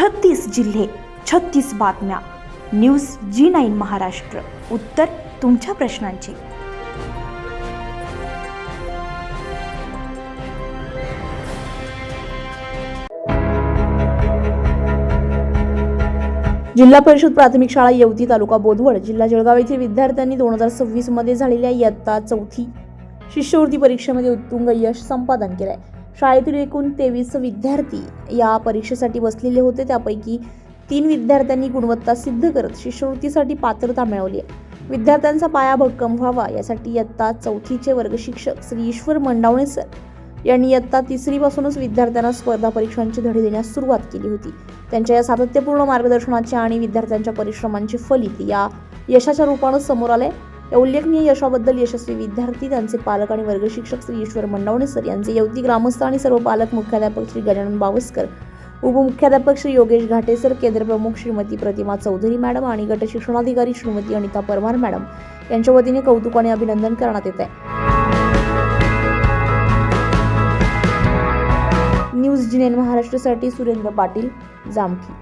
36 जिल्हे, 36 बातम्या. News G9 Maharashtra. उत्तर तुमच्या प्रश्नांची. जिल्हा परिषद प्राथमिक शाळा येवती, तालुका बोदवड, जिल्हा जळगाव येथील विद्यार्थ्यांनी 2026 मध्ये झालेल्या इयत्ता 4थी शिष्यवृत्ती परीक्षेमध्ये उत्तुंग यश संपादन केले. शाळेतील एकूण 23 विद्यार्थी या परीक्षेसाठी बसलेले होते. त्यापैकी 3 विद्यार्थ्यांनी गुणवत्ता सिद्ध करत शिष्यवृत्तीसाठी पात्रता मिळवली आहे. विद्यार्थ्यांचा पाया भक्कम व्हावा यासाठी इयत्ता 4थीचे वर्ग शिक्षक श्री ईश्वर मंडावणे सर यांनी इयत्ता 3री पासूनच विद्यार्थ्यांना स्पर्धा परीक्षांची धडे देण्यास सुरुवात केली होती. त्यांच्या या सातत्यपूर्ण मार्गदर्शनाचे आणि विद्यार्थ्यांच्या परिश्रमांचे फलित या यशाच्या रूपाने समोर आले. या उल्लेखनीय यशाबद्दल यशस्वी विद्यार्थी, त्यांचे पालक आणि वर्ग शिक्षक श्री ईश्वर मंडावणे सर यांचे, येवती ग्रामस्थ आणि सर्व पालक, मुख्याध्यापक श्री गजानन बावस्कर, उपमुख्याध्यापक श्री योगेश घाटे सर, केंद्र प्रमुख श्रीमती प्रतिमा चौधरी मॅडम आणि गट शिक्षणाधिकारी श्रीमती अनिता परमार मॅडम यांच्या वतीने कौतुकाने अभिनंदन करण्यात येत आहे. न्यूज G9 महाराष्ट्रासाठी सुरेंद्र पाटील, जामठी.